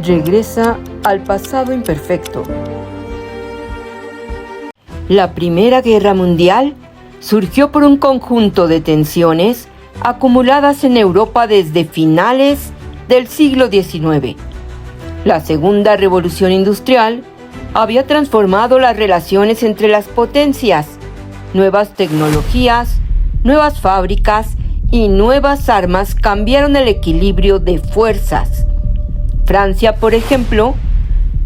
regresa al pasado imperfecto. La Primera Guerra Mundial surgió por un conjunto de tensiones acumuladas en Europa desde finales del siglo XIX. La Segunda Revolución Industrial había transformado las relaciones entre las potencias. Nuevas tecnologías, nuevas fábricas y nuevas armas cambiaron el equilibrio de fuerzas. Francia, por ejemplo,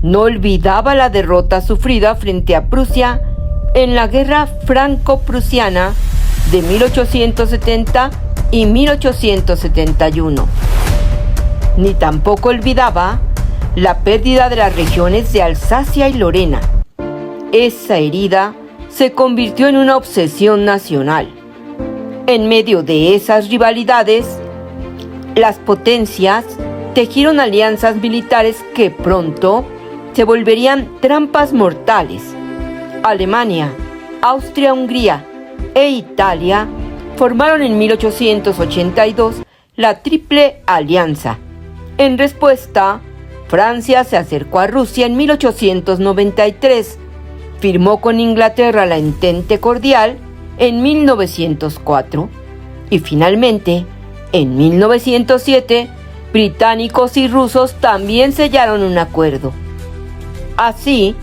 no olvidaba la derrota sufrida frente a Prusia en la Guerra Franco-Prusiana de 1870 y 1871. Ni tampoco olvidaba la pérdida de las regiones de Alsacia y Lorena. Esa herida se convirtió en una obsesión nacional. En medio de esas rivalidades, las potencias tejieron alianzas militares que pronto se volverían trampas mortales. Alemania, Austria-Hungría e Italia formaron en 1882 la Triple Alianza. En respuesta, Francia se acercó a Rusia en 1893, firmó con Inglaterra la Entente Cordial en 1904 y finalmente, en 1907, británicos y rusos también sellaron un acuerdo. Así,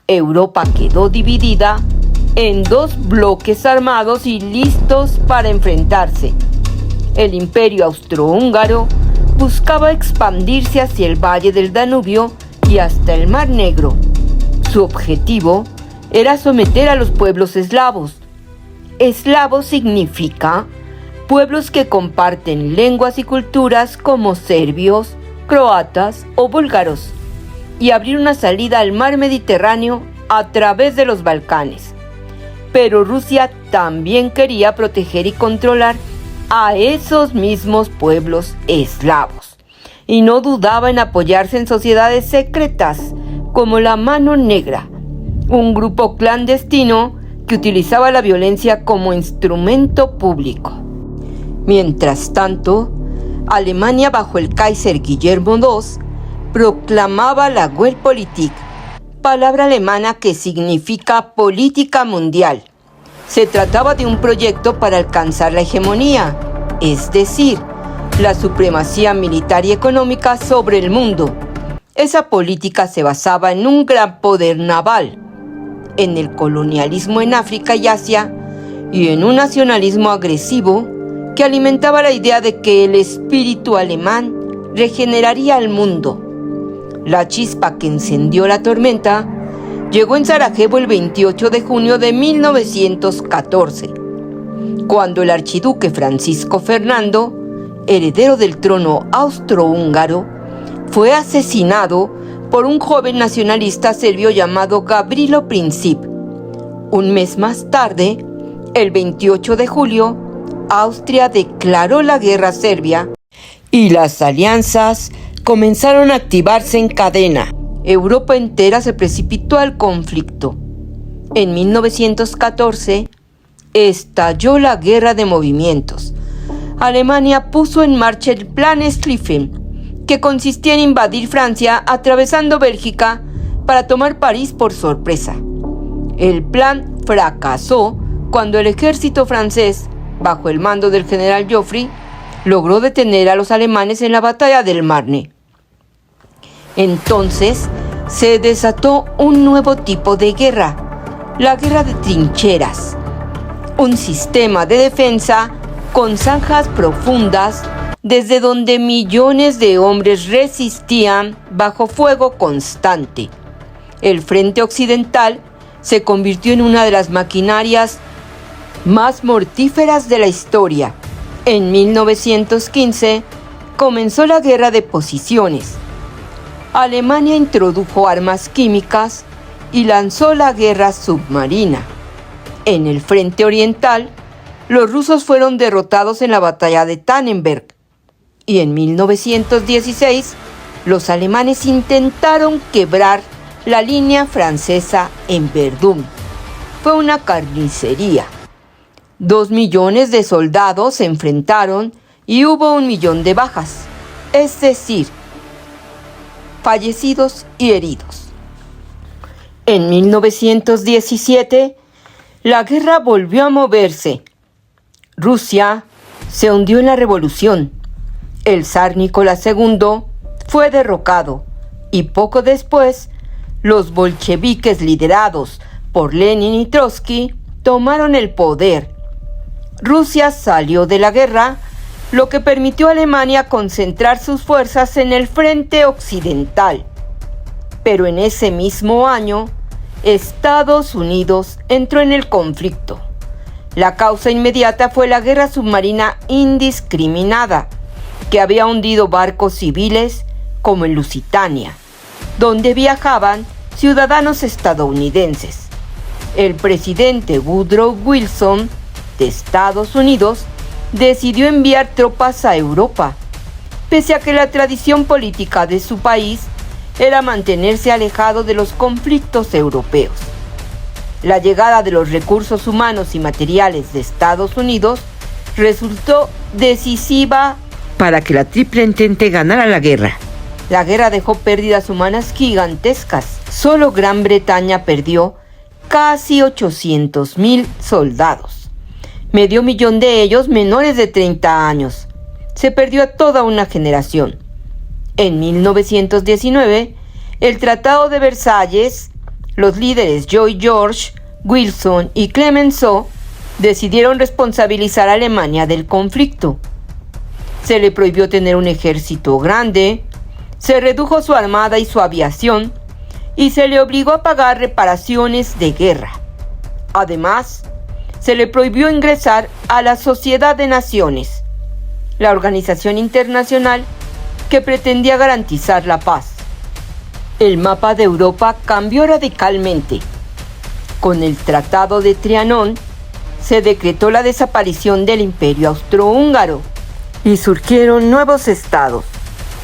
Europa quedó dividida en dos bloques armados y listos para enfrentarse. El Imperio Austrohúngaro buscaba expandirse hacia el valle del Danubio y hasta el Mar Negro. Su objetivo era someter a los pueblos eslavos. Eslavo significa pueblos que comparten lenguas y culturas como serbios, croatas o búlgaros, y abrir una salida al mar Mediterráneo a través de los Balcanes. Pero Rusia también quería proteger y controlar a esos mismos pueblos eslavos, y no dudaba en apoyarse en sociedades secretas como la Mano Negra, un grupo clandestino que utilizaba la violencia como instrumento público. Mientras tanto, Alemania bajo el Kaiser Guillermo II proclamaba la Weltpolitik, palabra alemana que significa política mundial. Se trataba de un proyecto para alcanzar la hegemonía, es decir, la supremacía militar y económica sobre el mundo. Esa política se basaba en un gran poder naval, en el colonialismo en África y Asia y en un nacionalismo agresivo que alimentaba la idea de que el espíritu alemán regeneraría al mundo. La chispa que encendió la tormenta llegó en Sarajevo el 28 de junio de 1914, cuando el archiduque Francisco Fernando, heredero del trono austrohúngaro, fue asesinado por un joven nacionalista serbio llamado Gavrilo Princip. Un mes más tarde, el 28 de julio, Austria declaró la guerra a Serbia y las alianzas comenzaron a activarse en cadena. Europa entera se precipitó al conflicto. En 1914 estalló la guerra de movimientos. Alemania puso en marcha el Plan Schlieffen, que consistía en invadir Francia atravesando Bélgica para tomar París por sorpresa. El plan fracasó cuando el ejército francés, bajo el mando del general Joffre, logró detener a los alemanes en la batalla del Marne. Entonces se desató un nuevo tipo de guerra, la guerra de trincheras, un sistema de defensa con zanjas profundas desde donde millones de hombres resistían bajo fuego constante. El frente occidental se convirtió en una de las maquinarias más mortíferas de la historia. En 1915 comenzó la guerra de posiciones. Alemania introdujo armas químicas y lanzó la guerra submarina. En el frente oriental, los rusos fueron derrotados en la batalla de Tannenberg. Y en 1916, los alemanes intentaron quebrar la línea francesa en Verdún. Fue una carnicería. 2 millones de soldados se enfrentaron y hubo 1 millón de bajas. Es decir, fallecidos y heridos. En 1917, la guerra volvió a moverse. Rusia se hundió en la revolución. El zar Nicolás II fue derrocado y poco después, los bolcheviques liderados por Lenin y Trotsky tomaron el poder. Rusia salió de la guerra, lo que permitió a Alemania concentrar sus fuerzas en el frente occidental. Pero en ese mismo año, Estados Unidos entró en el conflicto. La causa inmediata fue la guerra submarina indiscriminada, que había hundido barcos civiles como el Lusitania, donde viajaban ciudadanos estadounidenses. El presidente Woodrow Wilson de Estados Unidos decidió enviar tropas a Europa, pese a que la tradición política de su país era mantenerse alejado de los conflictos europeos. La llegada de los recursos humanos y materiales de Estados Unidos resultó decisiva para que la Triple Entente ganara la guerra. La guerra dejó pérdidas humanas gigantescas. Solo Gran Bretaña perdió casi 800,000 soldados. Medio millón de ellos menores de 30 años. Se perdió a toda una generación. En 1919, el Tratado de Versalles, los líderes Lloyd George, Wilson y Clemenceau decidieron responsabilizar a Alemania del conflicto. Se le prohibió tener un ejército grande, se redujo su armada y su aviación, y se le obligó a pagar reparaciones de guerra. Además, se le prohibió ingresar a la Sociedad de Naciones, la organización internacional que pretendía garantizar la paz. El mapa de Europa cambió radicalmente. Con el Tratado de Trianón, se decretó la desaparición del Imperio Austrohúngaro y surgieron nuevos estados: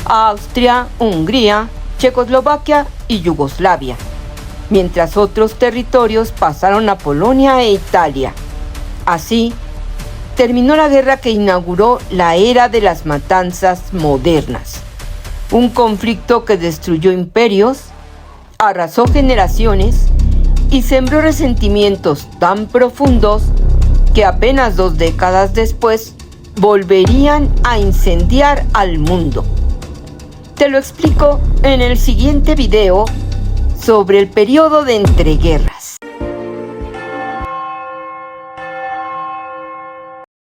Austria, Hungría, Checoslovaquia y Yugoslavia, mientras otros territorios pasaron a Polonia e Italia. Así, terminó la guerra que inauguró la era de las matanzas modernas, un conflicto que destruyó imperios, arrasó generaciones y sembró resentimientos tan profundos que apenas 2 décadas después volverían a incendiar al mundo. Te lo explico en el siguiente video sobre el periodo de entreguerras.